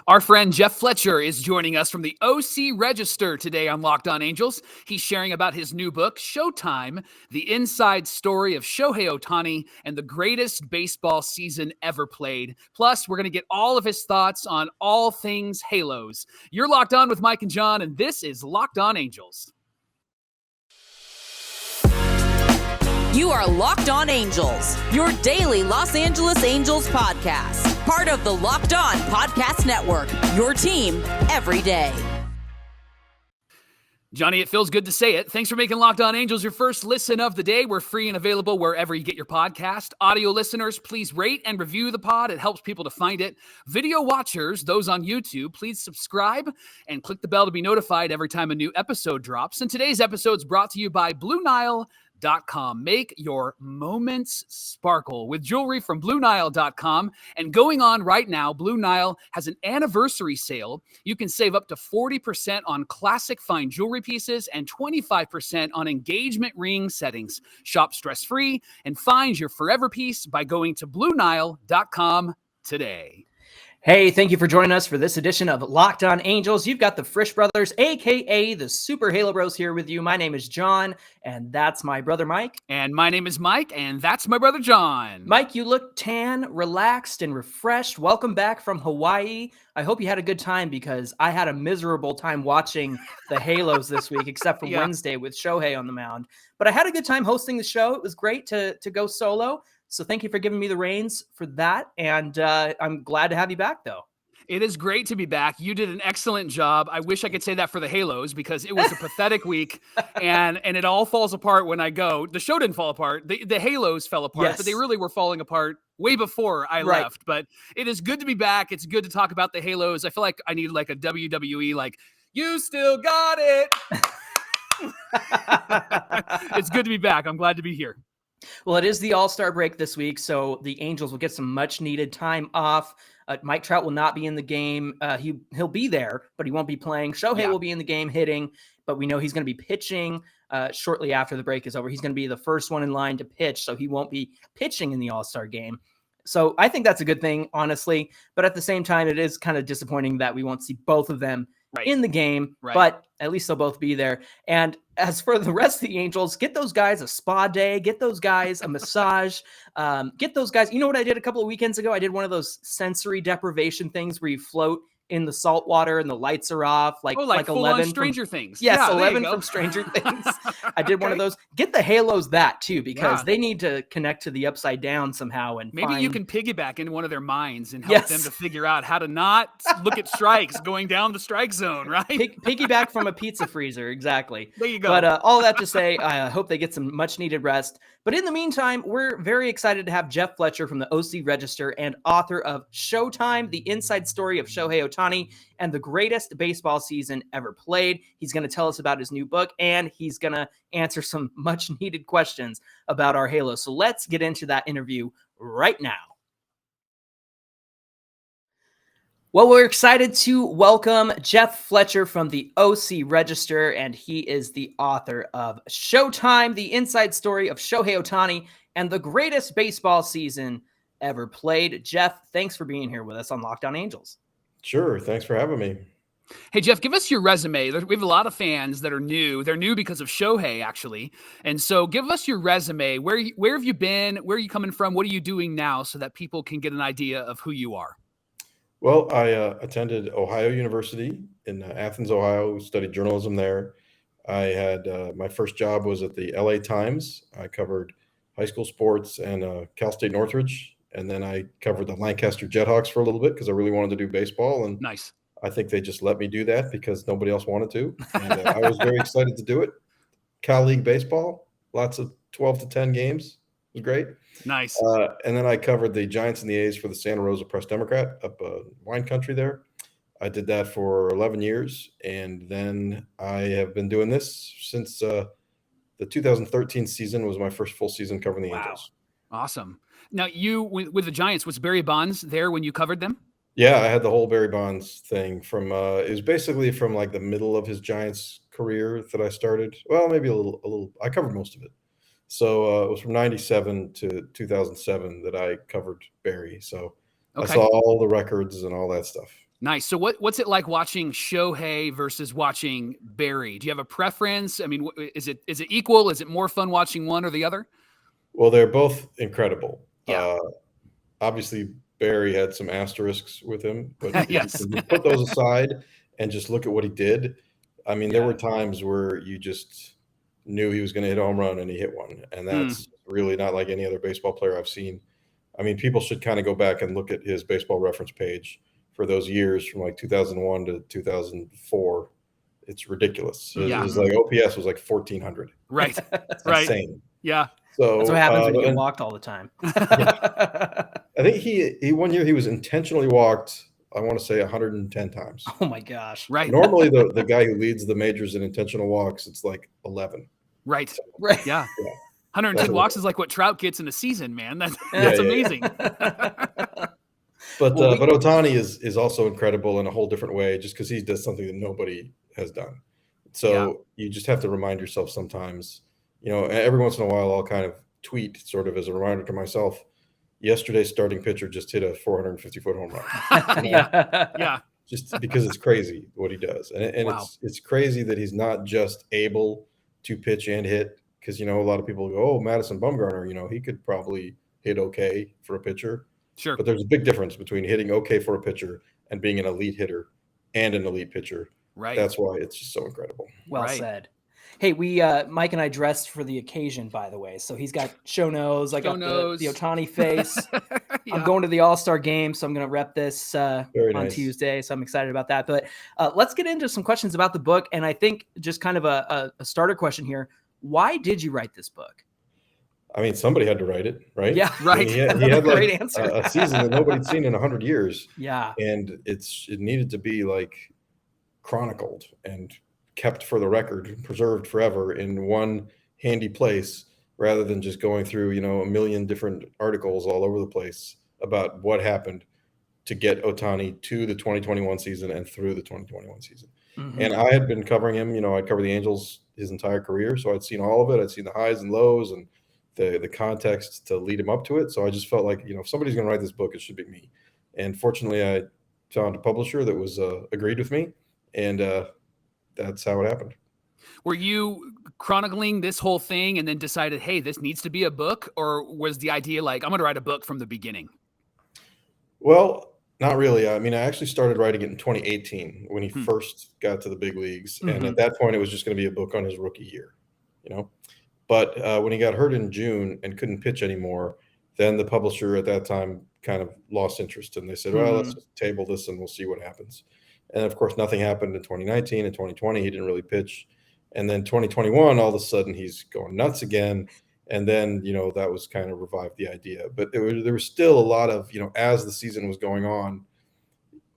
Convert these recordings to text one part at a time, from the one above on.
Our friend Jeff Fletcher is joining us from the OC Register today on Locked On Angels. He's sharing about his new book, Sho-Time, the inside story of Shohei Ohtani and the greatest baseball season ever played. Plus, we're going to get all of his thoughts on all things Halos. You're Locked On with Mike and John, and this is Locked On Angels. You are Locked On Angels, your daily Los Angeles Angels podcast. Part of the Locked On Podcast Network, your team every day. Johnny, it feels good to say it. Thanks for making Locked On Angels your first listen of the day. We're free and available wherever you get your podcast. Audio listeners, please rate and review the pod. It helps people to find it. Video watchers, those on YouTube, please subscribe and click the bell to be notified every time a new episode drops. And today's episode is brought to you by BlueNile.com. Make your moments sparkle with jewelry from BlueNile.com. And going on right now, Blue Nile has an anniversary sale. You can save up to 40% on classic fine jewelry pieces and 25% on engagement ring settings. Shop stress-free and find your forever piece by going to BlueNile.com today. Hey, thank you for joining us for this edition of Locked On Angels. You've got the Frisch Brothers, a.k.a. the Super Halo Bros here with you. My name is John, and that's my brother Mike. And my name is Mike, and that's my brother John. Mike, you look tan, relaxed, and refreshed. Welcome back from Hawaii. I hope you had a good time because I had a miserable time watching the Halos this week, except for Wednesday with Shohei on the mound. But I had a good time hosting the show. It was great to go solo. So thank you for giving me the reins for that. And I'm glad to have you back, though. It is great to be back. You did an excellent job. I wish I could say that for the Halos because it was a pathetic week and it all falls apart when I go. The show didn't fall apart. The Halos fell apart, but they really were falling apart way before I left. But it is good to be back. It's good to talk about the Halos. I feel like I need like a WWE, like, you still got it. It's good to be back. I'm glad to be here. Well, it is the All-Star break this week, so the Angels will get some much-needed time off. Mike Trout will not be in the game. He'll be there, but he won't be playing. Shohei will be in the game hitting, but we know he's going to be pitching shortly after the break is over. He's going to be the first one in line to pitch, so he won't be pitching in the All-Star game. So I think that's a good thing, honestly. But at the same time, it is kind of disappointing that we won't see both of them in the game, but at least they'll both be there. And as for the rest of the Angels, get those guys a spa day, get those guys a massage, get those guys. You know what I did a couple of weekends ago? I did one of those sensory deprivation things where you float in the salt water and the lights are off, like 11 Stranger Things. Yes, 11 from Stranger Things. I did one of those. Get the Halos that too, because they need to connect to the upside down somehow. And maybe you can piggyback into one of their minds and help them to figure out how to not look at strikes going down the strike zone, right? Piggyback from a pizza freezer, exactly. There you go. But all that to say, I hope they get some much needed rest. But in the meantime, we're very excited to have Jeff Fletcher from the OC Register and author of Sho-Time, the inside story of Shohei Ohtani and the greatest baseball season ever played. He's going to tell us about his new book, and he's going to answer some much needed questions about our Halos. So let's get into that interview right now. Well, we're excited to welcome Jeff Fletcher from the OC Register, and he is the author of Sho-Time, the inside story of Shohei Ohtani and the greatest baseball season ever played. Jeff, thanks for being here with us on Locked On Angels. Sure. Thanks for having me. Hey, Jeff, give us your resume. We have a lot of fans that are new. They're new because of Shohei, actually. And so give us your resume. Where have you been? Where are you coming from? What are you doing now so that people can get an idea of who you are? Well, I attended Ohio University in Athens, Ohio, studied journalism there. I had my first job was at the LA Times. I covered high school sports and Cal State Northridge. And then I covered the Lancaster Jethawks for a little bit because I really wanted to do baseball. And nice. I think they just let me do that because nobody else wanted to. And I was very excited to do it. Cal League baseball, lots of 12 to 10 games. It was great. Nice. And then I covered the Giants and the A's for the Santa Rosa Press-Democrat up wine country there. I did that for 11 years. And then I have been doing this since the 2013 season was my first full season covering the Angels. Awesome. Now, you, with the Giants, was Barry Bonds there when you covered them? Yeah, I had the whole Barry Bonds thing from it was basically from like the middle of his Giants career that I started. Well, maybe a little. I covered most of it. So it was from 97 to 2007 that I covered Barry. So I saw all the records and all that stuff. Nice. So what's it like watching Shohei versus watching Barry? Do you have a preference? I mean, is it equal? Is it more fun watching one or the other? Well, they're both incredible. Yeah. Obviously, Barry had some asterisks with him, but if Yes. you put those aside and just look at what he did, I mean, there were times where you just knew he was going to hit a home run and he hit one. And that's really not like any other baseball player I've seen. I mean, people should kind of go back and look at his baseball reference page for those years from like 2001 to 2004. It's ridiculous. His like OPS was like 1400. Right. It's Right. insane. Yeah. So That's what happens when you get walked all the time. I think he one year he was intentionally walked, I want to say 110 times. Oh my gosh. Right. Normally the guy who leads the majors in intentional walks, it's like 11. Right. So, Right. Yeah. 110 That's walks is like what Trout gets in a season, man. That's Yeah. amazing. But Ohtani is also incredible in a whole different way, just because he does something that nobody has done. So you just have to remind yourself sometimes, every once in a while I'll kind of tweet sort of as a reminder to myself, yesterday's starting pitcher just hit a 450-foot home run. Yeah. Just because it's crazy what he does. And Wow. it's crazy that he's not just able to pitch and hit, because, a lot of people go, oh, Madison Bumgarner, he could probably hit okay for a pitcher. Sure. But there's a big difference between hitting okay for a pitcher and being an elite hitter and an elite pitcher. Right. That's why it's just so incredible. Well said. Hey, Mike and I dressed for the occasion, by the way. So he's got show nose. I got the Ohtani face. I'm going to the All-Star game, so I'm going to rep this on Tuesday. So I'm excited about that. But let's get into some questions about the book. And I think just kind of a starter question here. Why did you write this book? I mean, somebody had to write it, right? Yeah, right. I mean, he had great like answer. a season that nobody'd seen in 100 years. Yeah. And it needed to be like chronicled and kept for the record, preserved forever in one handy place, rather than just going through, a million different articles all over the place about what happened to get Ohtani to the 2021 season and through the 2021 season. Mm-hmm. And I had been covering him, I'd covered the Angels his entire career. So I'd seen all of it. I'd seen the highs and lows and the context to lead him up to it. So I just felt like, if somebody's going to write this book, it should be me. And fortunately, I found a publisher that was agreed with me. And that's how it happened. Were you chronicling this whole thing and then decided, hey, this needs to be a book? Or was the idea like, I'm going to write a book from the beginning? Well, not really. I mean, I actually started writing it in 2018 when he first got to the big leagues. Mm-hmm. And at that point, it was just going to be a book on his rookie year, But when he got hurt in June and couldn't pitch anymore, then the publisher at that time kind of lost interest. And they said, well, let's just table this and we'll see what happens. And of course, nothing happened in 2019 and 2020. He didn't really pitch. And then 2021, all of a sudden, he's going nuts again. And then, that was kind of revived the idea. But there was still a lot of, as the season was going on,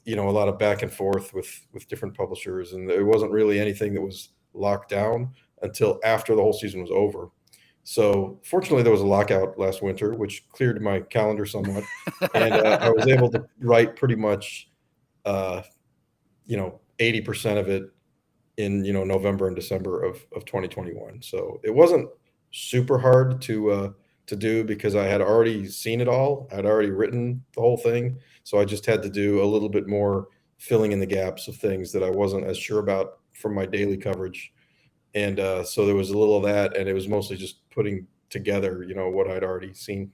a lot of back and forth with different publishers. And there wasn't really anything that was locked down until after the whole season was over. So fortunately, there was a lockout last winter, which cleared my calendar somewhat. And I was able to write pretty much, 80% of it in, November and December of 2021. So it wasn't super hard to do because I had already seen it all. I'd already written the whole thing. So I just had to do a little bit more filling in the gaps of things that I wasn't as sure about from my daily coverage. And so there was a little of that, and it was mostly just putting together, what I'd already seen.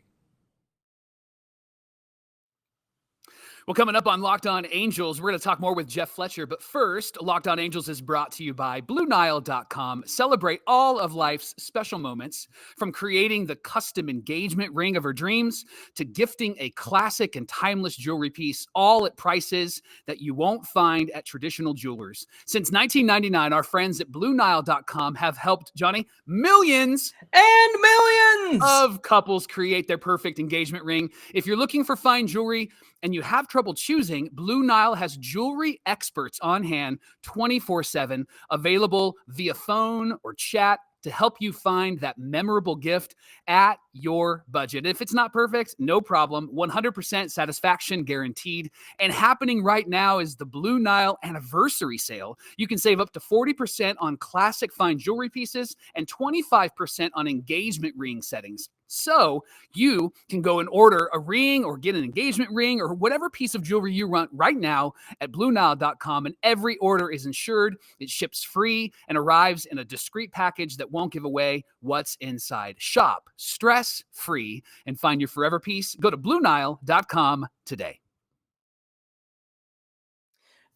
Well, coming up on Locked On Angels, we're going to talk more with Jeff Fletcher. But first, Locked On Angels is brought to you by BlueNile.com. Celebrate all of life's special moments, from creating the custom engagement ring of her dreams to gifting a classic and timeless jewelry piece, all at prices that you won't find at traditional jewelers. Since 1999, our friends at BlueNile.com have helped, Johnny, millions of couples create their perfect engagement ring. If you're looking for fine jewelry and you have trouble choosing, Blue Nile has jewelry experts on hand 24/7, available via phone or chat to help you find that memorable gift at your budget. If it's not perfect, no problem. 100% satisfaction guaranteed. And happening right now is the Blue Nile anniversary sale. You can save up to 40% on classic fine jewelry pieces and 25% on engagement ring settings. So you can go and order a ring or get an engagement ring or whatever piece of jewelry you want right now at BlueNile.com, and every order is insured. It ships free and arrives in a discreet package that won't give away what's inside. Shop stress-free and find your forever piece. Go to BlueNile.com today.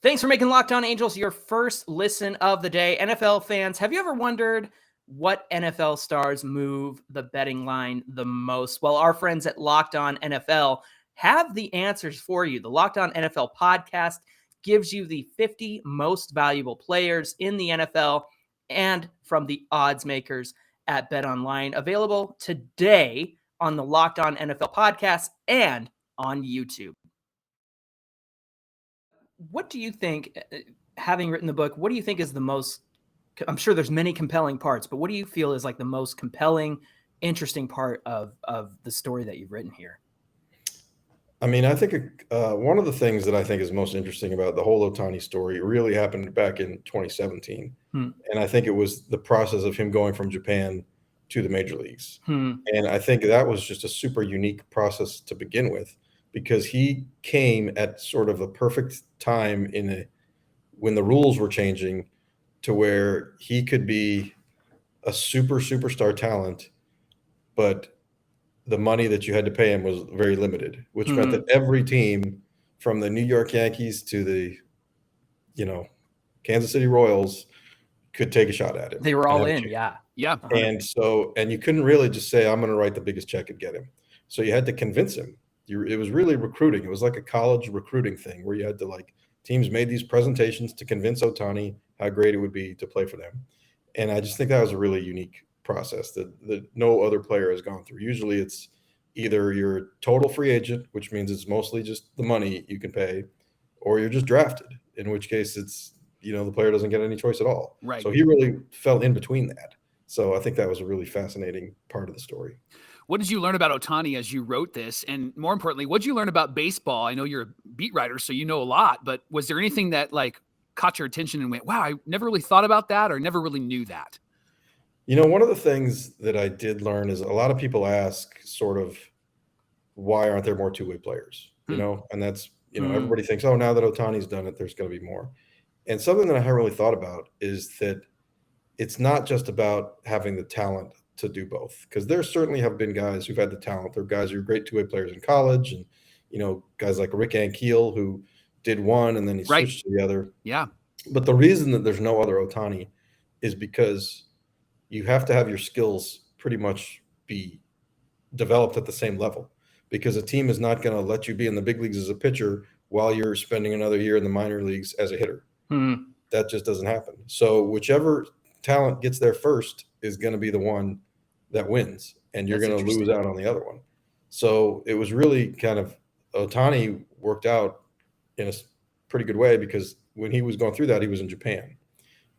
Thanks for making Locked On Angels your first listen of the day. NFL fans, have you ever wondered what NFL stars move the betting line the most? Well, our friends at Locked On NFL have the answers for you. The Locked On NFL podcast gives you the 50 most valuable players in the NFL and from the odds makers at BetOnline. Available today on the Locked On NFL podcast and on YouTube. What do you think, having written the book, what do you think is the most, I'm sure there's many compelling parts, but what do you feel is like the most compelling, interesting part of the story that you've written here? I mean, I think one of the things that I think is most interesting about the whole Ohtani story really happened back in 2017. And I think it was the process of him going from Japan to the major leagues. And I think that was just a super unique process to begin with, because he came at sort of the perfect time when the rules were changing to where he could be a superstar talent, but the money that you had to pay him was very limited, which meant that every team from the New York Yankees to the, Kansas City Royals could take a shot at him. They were all in. Yeah. And you couldn't really just say, I'm going to write the biggest check and get him. So you had to convince him. It was really recruiting. It was like a college recruiting thing where you had to teams made these presentations to convince Ohtani how great it would be to play for them. And I just think that was a really unique process that no other player has gone through. Usually it's either you're a total free agent, which means it's mostly just the money you can pay, or you're just drafted, in which case it's, the player doesn't get any choice at all. Right. So he really fell in between that. So I think that was a really fascinating part of the story. What did you learn about Ohtani as you wrote this? And more importantly, what did you learn about baseball? I know you're a beat writer, so you know a lot, but was there anything that caught your attention and went, wow, I never really thought about that or never really knew that? One of the things that I did learn is a lot of people ask sort of, why aren't there more two-way players? And that's, everybody thinks, oh, now that Ohtani's done it, there's going to be more. And something that I haven't really thought about is that it's not just about having the talent to do both, because there certainly have been guys who've had the talent. There are guys who are great two-way players in college, and guys like Rick Ankiel who did one and then he switched to the other. Yeah. But the reason that there's no other Ohtani is because you have to have your skills pretty much be developed at the same level, because a team is not going to let you be in the big leagues as a pitcher while you're spending another year in the minor leagues as a hitter. That just doesn't happen. So whichever talent gets there first is going to be the one that wins, and you're going to lose out on the other one. So it was really kind of, Ohtani worked out in a pretty good way, because when he was going through that, he was in Japan.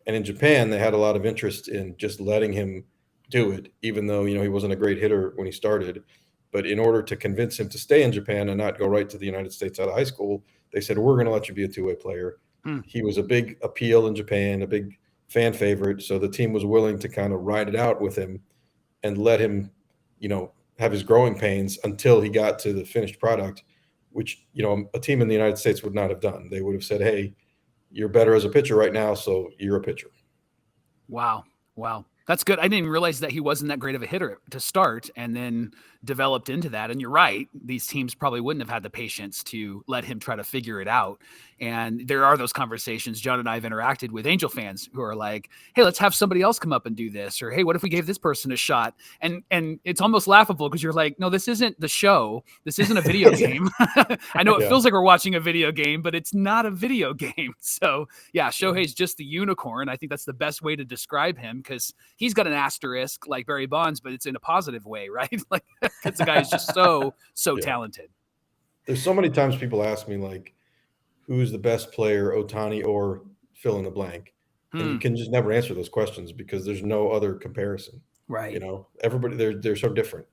And in Japan, they had a lot of interest in just letting him do it, even though, he wasn't a great hitter when he started. But in order to convince him to stay in Japan and not go right to the United States out of high school, they said, we're going to let you be a two-way player. He was a big appeal in Japan, a big fan favorite. So the team was willing to kind of ride it out with him and let him, have his growing pains until he got to the finished product, which, a team in the United States would not have done. They would have said, hey, you're better as a pitcher right now, so you're a pitcher. Wow. That's good. I didn't even realize that he wasn't that great of a hitter to start and then developed into that. And you're right. These teams probably wouldn't have had the patience to let him try to figure it out. And there are those conversations. John and I have interacted with Angel fans who are like, hey, let's have somebody else come up and do this. Or, hey, what if we gave this person a shot? And it's almost laughable because you're like, no, this isn't the show. This isn't a video game. I know it feels like we're watching a video game, but it's not a video game. So yeah, Shohei's just the unicorn. I think that's the best way to describe him, because he's got an asterisk like Barry Bonds, but it's in a positive way, right? Like, because the guy is just so talented. There's so many times people ask me, who's the best player, Ohtani or fill in the blank? And you can just never answer those questions because there's no other comparison. Right. Everybody, they're so different.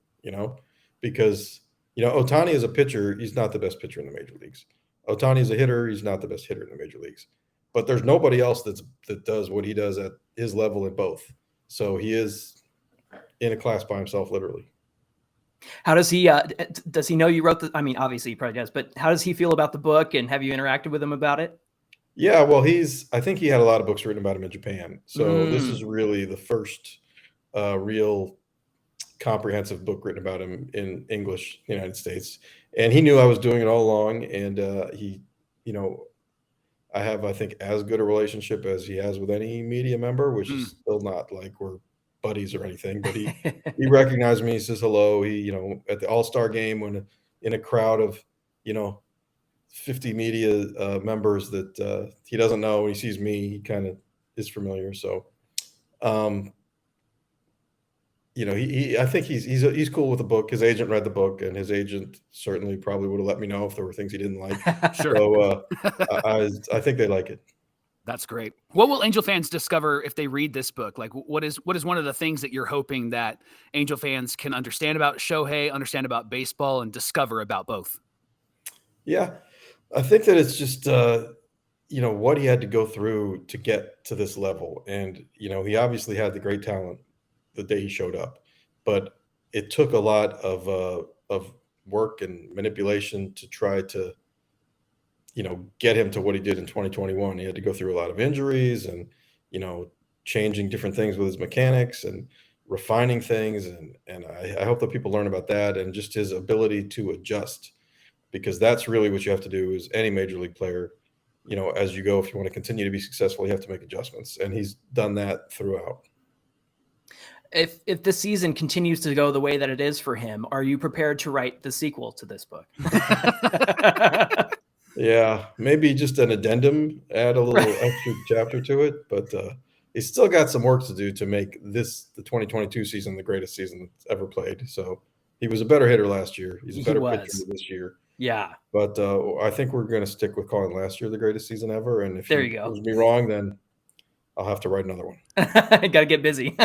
because, Ohtani is a pitcher. He's not the best pitcher in the major leagues. Ohtani is a hitter. He's not the best hitter in the major leagues. But there's nobody else that does what he does at his level in both. So he is in a class by himself, literally. How does he know you wrote I mean, obviously he probably does, but how does he feel about the book, and have you interacted with him about it? Yeah, well, I think he had a lot of books written about him in Japan. So this is really the first real comprehensive book written about him in English, United States. And he knew I was doing it all along. And I have, I think, as good a relationship as he has with any media member, which is still not like we're buddies or anything, but he recognized me. He says hello. He, at the All-Star game, when in a crowd of, 50 media members that he doesn't know, when he sees me, he kind of is familiar. So, I think he's cool with the book. His agent read the book, and his agent certainly probably would have let me know if there were things he didn't like. Sure. So I think they like it. That's great. What will Angel fans discover if they read this book? Like, what is one of the things that you're hoping that Angel fans can understand about Shohei, understand about baseball, and discover about both? Yeah, I think that it's just what he had to go through to get to this level, and he obviously had the great talent the day he showed up, but it took a lot of work and manipulation to try to get him to what he did in 2021. He had to go through a lot of injuries and changing different things with his mechanics and refining things, and I hope that people learn about that and just his ability to adjust, because that's really what you have to do as any major league player. As you go, if you want to continue to be successful, you have to make adjustments, and he's done that throughout. If the season continues to go the way that it is for him, are you prepared to write the sequel to this book? Yeah, maybe just an addendum, add a little extra chapter to it, but he's still got some work to do to make the 2022 season the greatest season that's ever played. So he was a better hitter last year. He's a better pitcher this year. Yeah. But I think we're going to stick with calling last year the greatest season ever. And if there he you go. proves me wrong, then I'll have to write another one. Got to get busy.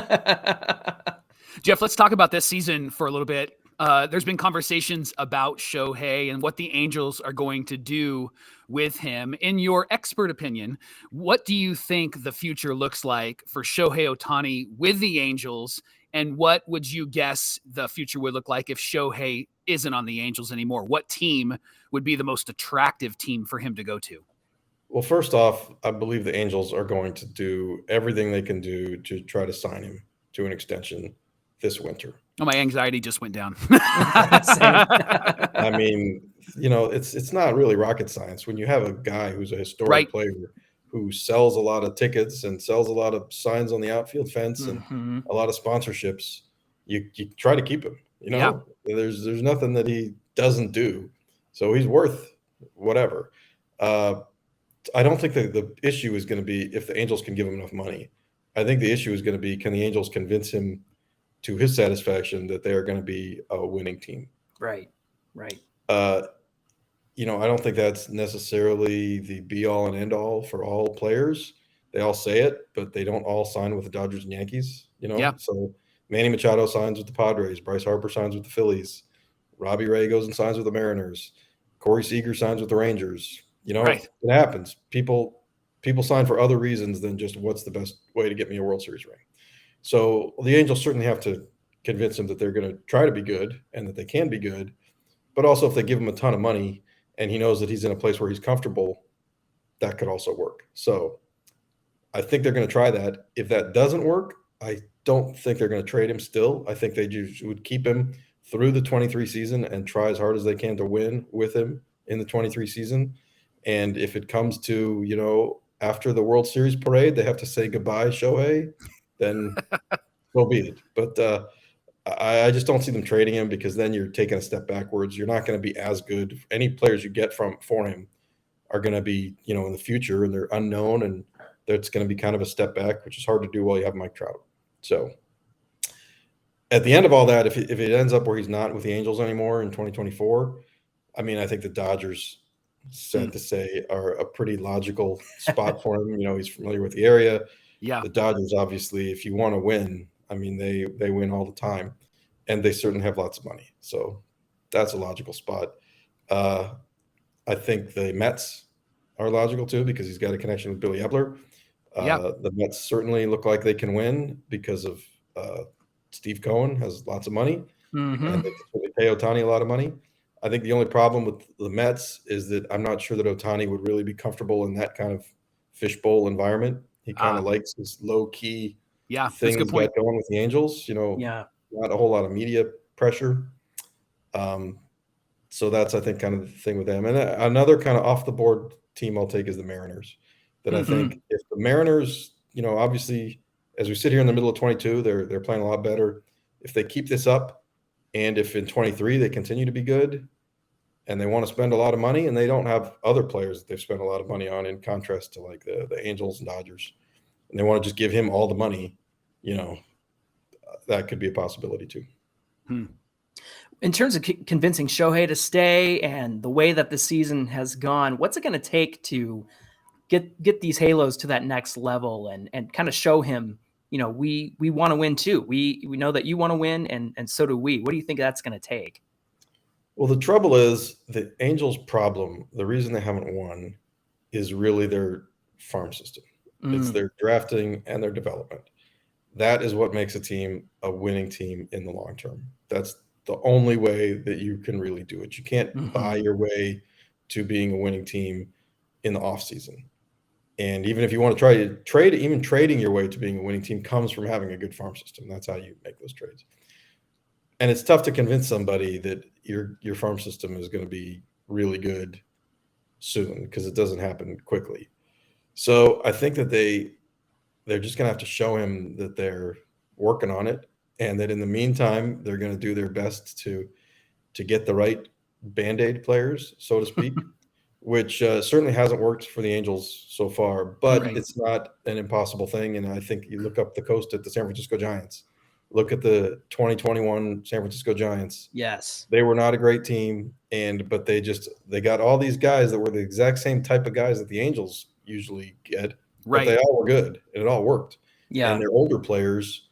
Jeff, let's talk about this season for a little bit. There's been conversations about Shohei and what the Angels are going to do with him. In your expert opinion, what do you think the future looks like for Shohei Ohtani with the Angels? And what would you guess the future would look like if Shohei isn't on the Angels anymore? What team would be the most attractive team for him to go to? Well, first off, I believe the Angels are going to do everything they can do to try to sign him to an extension this winter. Oh, my anxiety just went down. I mean, it's not really rocket science when you have a guy who's a historic player who sells a lot of tickets and sells a lot of signs on the outfield fence and a lot of sponsorships. You try to keep him. There's nothing that he doesn't do, so he's worth whatever. I don't think that the issue is going to be if the Angels can give him enough money. I think the issue is going to be, can the Angels convince him to his satisfaction that they are going to be a winning team? Right. I don't think that's necessarily the be all and end all for all players. They all say it, but they don't all sign with the Dodgers and Yankees, So Manny Machado signs with the Padres. Bryce Harper signs with the Phillies. Robbie Ray goes and signs with the Mariners. Corey Seager signs with the Rangers. It happens. People sign for other reasons than just what's the best way to get me a World Series ring. So the Angels certainly have to convince him that they're going to try to be good and that they can be good. But also, if they give him a ton of money and he knows that he's in a place where he's comfortable, that could also work. So I think they're going to try that. If that doesn't work, I don't think they're going to trade him still. I think they would keep him through the 23 season and try as hard as they can to win with him in the 23 season. And if it comes to, after the World Series parade, they have to say goodbye, Shohei, then so be it. But I just don't see them trading him, because then you're taking a step backwards. You're not going to be as good. Any players you get for him are going to be, in the future, and they're unknown, and that's going to be kind of a step back, which is hard to do while you have Mike Trout. So at the end of all that, if it ends up where he's not with the Angels anymore in 2024, I mean, I think the Dodgers, sad to say, are a pretty logical spot for him. He's familiar with the area. Yeah. The Dodgers, obviously, if you want to win, I mean, they win all the time. and they certainly have lots of money. So that's a logical spot. I think the Mets are logical too, because he's got a connection with Billy Epler. The Mets certainly look like they can win because of Steve Cohen has lots of money, Mm-hmm. and they can certainly pay Ohtani a lot of money. I think the only problem with the Mets is that I'm not sure that Ohtani would really be comfortable in that kind of fishbowl environment. He kind of likes this low-key That's a thing good he's point. got going with the Angels, Yeah. not a whole lot of media pressure. So that's, I think, kind of the thing with them. And another kind of off-the-board team I'll take is the Mariners. That I think if the Mariners, obviously, as we sit here in the middle of 22, they're playing a lot better. If they keep this up, and if in 23 they continue to be good, and they want to spend a lot of money, and they don't have other players that they've spent a lot of money on, in contrast to like the Angels and Dodgers, and they want to just give him all the money, that could be a possibility too. In terms of convincing Shohei to stay and the way that the season has gone, what's it going to take to get these Halos to that next level and kind of show him, we want to win too. We know that you want to win, and so do we. What do you think that's going to take? Well, the trouble is the Angels' problem, the reason they haven't won, is really their farm system. It's their drafting and their development. That is what makes a team a winning team in the long term. That's the only way that you can really do it. You can't buy your way to being a winning team in the offseason. And even if you want to try to trade, even trading your way to being a winning team comes from having a good farm system. That's how you make those trades. And it's tough to convince somebody that your farm system is going to be really good soon, because it doesn't happen quickly. So I think that they're just going to have to show him that they're working on it, and that in the meantime, they're going to do their best to get the right Band-Aid players, so to speak, which certainly hasn't worked for the Angels so far, but it's not an impossible thing. And I think you look up the coast at the San Francisco Giants, look at the 2021 San Francisco Giants. Yes. They were not a great team, but they got all these guys that were the exact same type of guys that the Angels usually get. But they all were good, and it all worked. Yeah. And their older players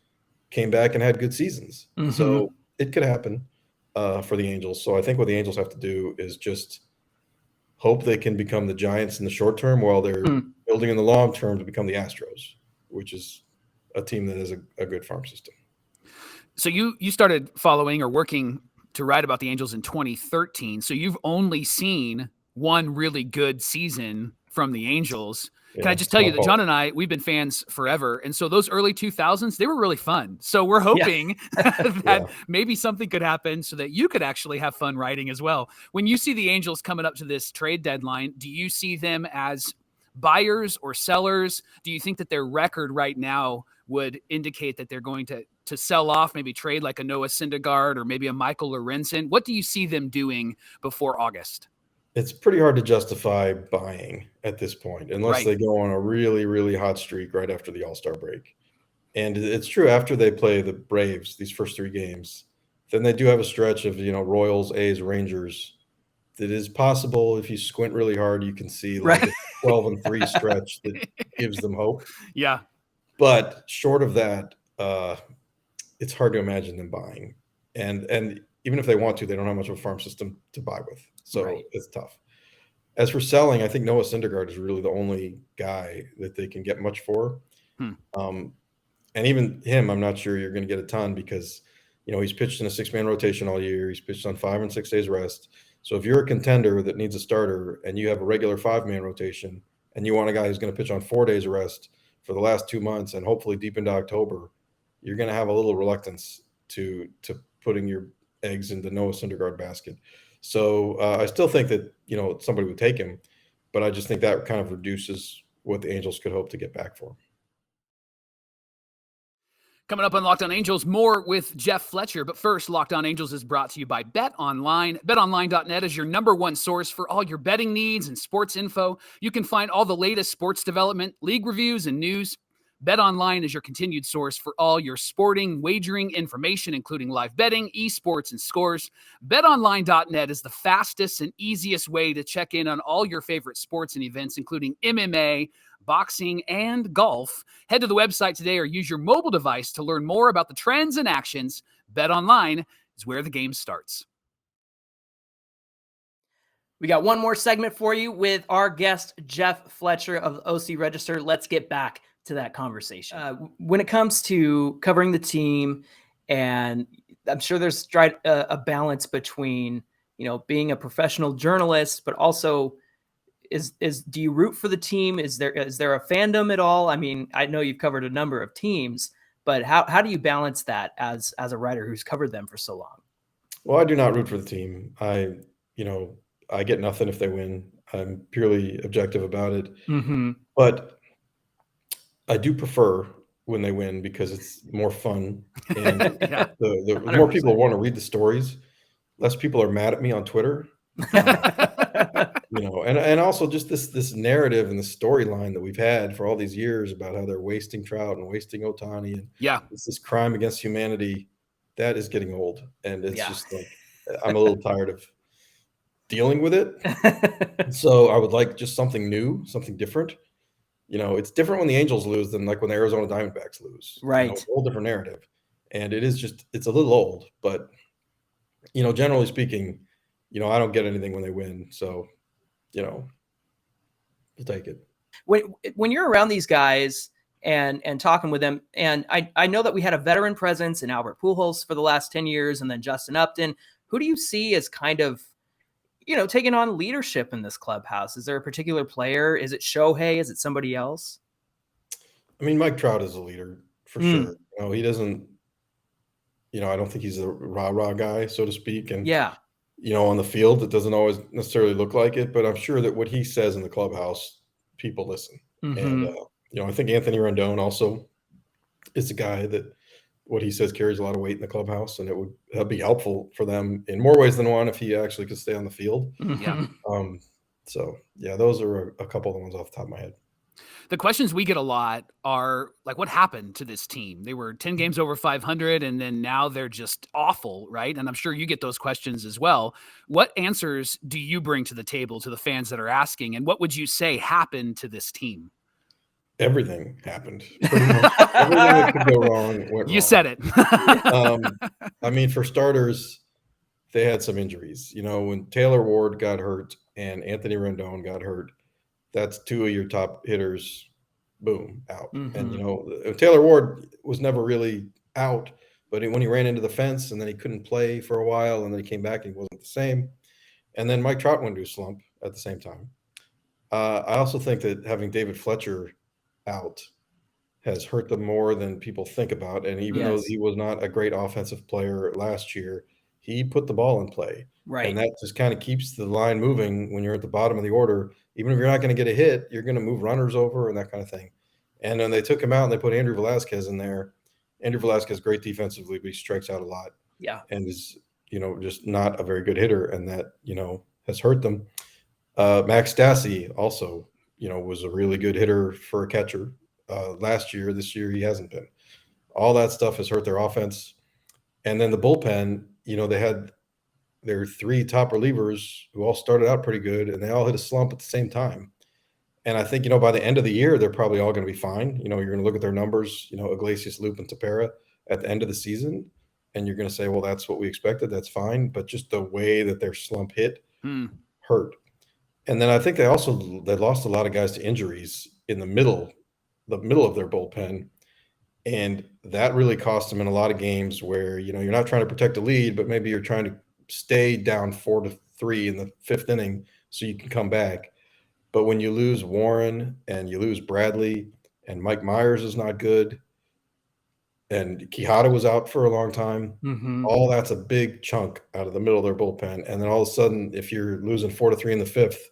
came back and had good seasons. So it could happen for the Angels. So I think what the Angels have to do is just hope they can become the Giants in the short term, while they're building in the long term to become the Astros, which is a team that has a good farm system. So you started following or working to write about the Angels in 2013. So you've only seen one really good season from the Angels. Can I just tell you that John and I, we've been fans forever. And so those early 2000s, they were really fun. So we're hoping that maybe something could happen so that you could actually have fun writing as well. When you see the Angels coming up to this trade deadline, do you see them as buyers or sellers? Do you think that their record right now would indicate that they're going to sell off, maybe trade like a Noah Syndergaard or maybe a Michael Lorenzen? What do you see them doing before August? It's pretty hard to justify buying at this point, unless they go on a really, really hot streak right after the All-Star break. And it's true, after they play the Braves, these first 3 games, then they do have a stretch of, Royals, A's, Rangers. That is possible. If you squint really hard, you can see like a 12-3 stretch that gives them hope. Yeah. But short of that, it's hard to imagine them buying. And even if they want to, they don't have much of a farm system to buy with. So it's tough. As for selling, I think Noah Syndergaard is really the only guy that they can get much for. And even him, I'm not sure you're going to get a ton, because, he's pitched in a 6-man rotation all year. He's pitched on 5 and 6 days rest. So if you're a contender that needs a starter and you have a regular 5-man rotation and you want a guy who's going to pitch on 4 days of rest for the last 2 months and hopefully deep into October, you're going to have a little reluctance to putting your eggs in the Noah Syndergaard basket. So I still think that, somebody would take him, but I just think that kind of reduces what the Angels could hope to get back for him. Coming up on Locked On Angels, more with Jeff Fletcher. But first, Locked On Angels is brought to you by Bet Online. BetOnline.net is your #1 source for all your betting needs and sports info. You can find all the latest sports development, league reviews, and news. BetOnline is your continued source for all your sporting wagering information, including live betting, esports, and scores. BetOnline.net is the fastest and easiest way to check in on all your favorite sports and events, including MMA, boxing, and golf. Head to the website today or use your mobile device to learn more about the trends and actions. BetOnline is where the game starts. We got one more segment for you with our guest, Jeff Fletcher of the OC Register. Let's get back to that conversation. When it comes to covering the team, and I'm sure there's a balance between, being a professional journalist, but also do you root for the team? Is there a fandom at all? I mean, I know you've covered a number of teams, but how do you balance that as a writer who's covered them for so long? Well, I do not root for the team. I get nothing if they win. I'm purely objective about it. Mm-hmm. But I do prefer when they win because it's more fun. And the more people want to read the stories, less people are mad at me on Twitter. And also just this narrative and the storyline that we've had for all these years about how they're wasting Trout and wasting Ohtani. And it's this crime against humanity that is getting old. And it's just like, I'm a little tired of dealing with it. So I would like just something new, something different. It's different when the Angels lose than like when the Arizona Diamondbacks lose. Right. A whole different narrative. And it's a little old, but generally speaking, I don't get anything when they win. So, we'll take it. When you're around these guys and talking with them, and I know that we had a veteran presence in Albert Pujols for the last 10 years and then Justin Upton. Who do you see as kind of, taking on leadership in this clubhouse? Is there a particular player? Is it Shohei? Is it somebody else? I mean, Mike Trout is a leader for sure. He doesn't, I don't think he's a rah-rah guy, so to speak. And, on the field, it doesn't always necessarily look like it, but I'm sure that what he says in the clubhouse, people listen. Mm-hmm. And, I think Anthony Rendon also is a guy that what he says carries a lot of weight in the clubhouse, and it would be helpful for them in more ways than one if he actually could stay on the field. Mm-hmm. Those are a couple of the ones off the top of my head. The questions we get a lot are like, what happened to this team? They were 10 games over 500, and then now they're just awful, right? And I'm sure you get those questions as well. What answers do you bring to the table to the fans that are asking, and what would you say happened to this team? Everything happened. Pretty much everything that could go wrong went wrong. You said it. I mean, for starters, they had some injuries. When Taylor Ward got hurt and Anthony Rendon got hurt, that's two of your top hitters, boom, out. Mm-hmm. And, Taylor Ward was never really out, but when he ran into the fence and then he couldn't play for a while and then he came back and he wasn't the same. And then Mike Trout went into a slump at the same time. I also think that having David Fletcher out has hurt them more than people think about. And even though he was not a great offensive player last year, he put the ball in play. Right. And that just kind of keeps the line moving when you're at the bottom of the order. Even if you're not going to get a hit, you're going to move runners over and that kind of thing. And then they took him out and they put Andrew Velazquez in there. Andrew Velazquez, great defensively, but he strikes out a lot. Yeah. And is, just not a very good hitter. And that, has hurt them. Max Stassi also, was a really good hitter for a catcher last year. This year, he hasn't been. All that stuff has hurt their offense. And then the bullpen, they had their three top relievers who all started out pretty good, and they all hit a slump at the same time. And I think, by the end of the year, they're probably all going to be fine. You're going to look at their numbers, Iglesias, Loop, and Tepera at the end of the season, and you're going to say, well, that's what we expected. That's fine. But just the way that their slump hit hurt. And then I think they lost a lot of guys to injuries in the middle of their bullpen. And that really cost them in a lot of games where, you're not trying to protect a lead, but maybe you're trying to stay down 4-3 in the fifth inning so you can come back. But when you lose Warren and you lose Bradley and Mike Myers is not good and Quijada was out for a long time, all that's a big chunk out of the middle of their bullpen. And then all of a sudden, if you're losing 4-3 in the fifth,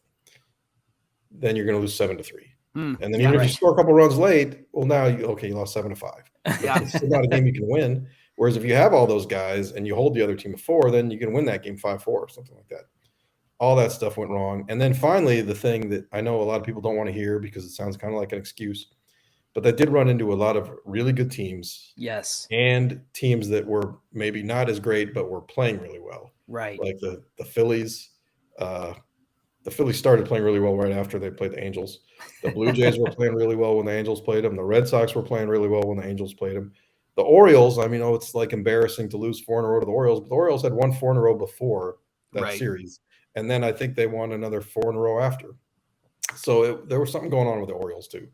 then you're going to lose 7-3. And then even if you score a couple runs late, well, now you lost 7-5. It's still not a game you can win. Whereas if you have all those guys and you hold the other team to 4, then you can win that game 5-4 or something like that. All that stuff went wrong. And then finally, the thing that I know a lot of people don't want to hear because it sounds kind of like an excuse, but they did run into a lot of really good teams. Yes. And teams that were maybe not as great, but were playing really well. Right. Like the Phillies. The Phillies started playing really well right after they played the Angels. The Blue Jays were playing really well when the Angels played them. The Red Sox were playing really well when the Angels played them. The Orioles, I mean, it's like embarrassing to lose 4 in a row to the Orioles, but the Orioles had won 4 in a row before that Right. series. And then I think they won another 4 in a row after. So there was something going on with the Orioles too.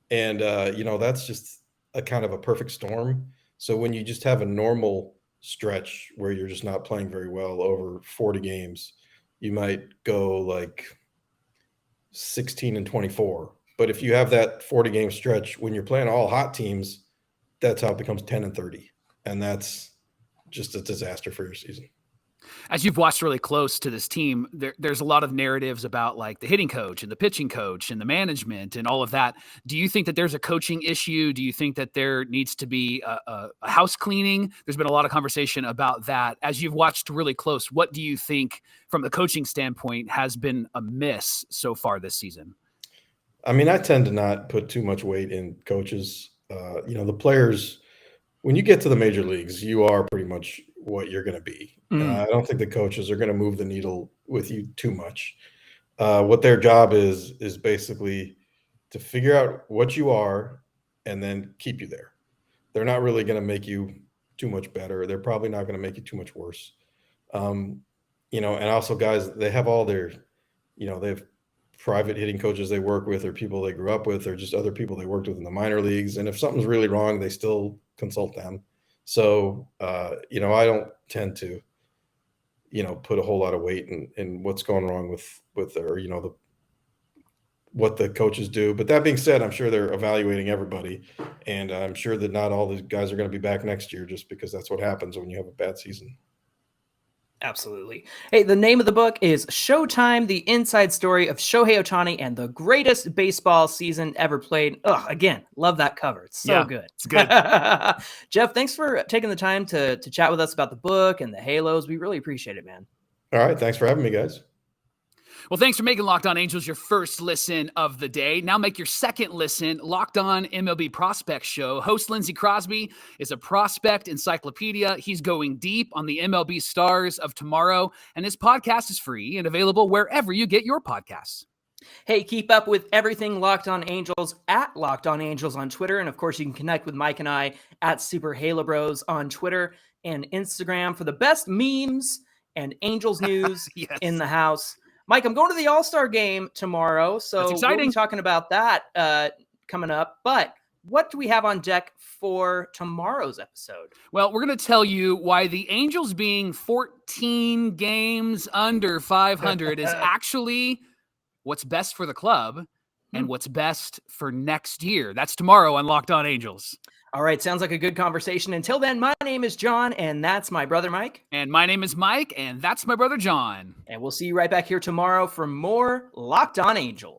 And, that's just a kind of a perfect storm. So when you just have a normal stretch where you're just not playing very well over 40 games, you might go like 16-24. But if you have that 40 game stretch when you're playing all hot teams, that's how it becomes 10-30. And that's just a disaster for your season. As you've watched really close to this team, there's a lot of narratives about like the hitting coach and the pitching coach and the management and all of that. Do you think that there's a coaching issue? Do you think that there needs to be a house cleaning? There's been a lot of conversation about that. As you've watched really close, what do you think from the coaching standpoint has been amiss so far this season? I mean, I tend to not put too much weight in coaches. The players, when you get to the major leagues, you are pretty much what you're going to be. I don't think the coaches are going to move the needle with you too much. What their job is basically to figure out what you are and then keep you there. They're not really going to make you too much better. They're probably not going to make you too much worse. And also guys, they have all their, they have private hitting coaches they work with or people they grew up with or just other people they worked with in the minor leagues. And if something's really wrong, they still consult them. So, I don't tend to, put a whole lot of weight in what's going wrong with their, what the coaches do. But that being said, I'm sure they're evaluating everybody. And I'm sure that not all these guys are going to be back next year just because that's what happens when you have a bad season. Absolutely. Hey, the name of the book is Sho-Time, the inside story of Shohei Ohtani and the greatest baseball season ever played. Again, love that cover. It's so good. It's good. Jeff, thanks for taking the time to chat with us about the book and the Halos. We really appreciate it, man. All right. Thanks for having me, guys. Well, thanks for making Locked On Angels your first listen of the day. Now make your second listen, Locked On MLB Prospect Show. Host Lindsey Crosby is a prospect encyclopedia. He's going deep on the MLB stars of tomorrow, and his podcast is free and available wherever you get your podcasts. Hey, keep up with everything Locked On Angels at Locked On Angels on Twitter. And of course, you can connect with Mike and I at Super Halo Bros on Twitter and Instagram for the best memes and Angels news Yes. in the house. Mike, I'm going to the All-Star game tomorrow, so we'll be talking about that coming up. But what do we have on deck for tomorrow's episode? Well, we're going to tell you why the Angels being 14 games under 500 is actually what's best for the club and what's best for next year. That's tomorrow on Locked On Angels. All right, sounds like a good conversation. Until then, my name is John, and that's my brother Mike. And my name is Mike, and that's my brother John. And we'll see you right back here tomorrow for more Locked On Angels.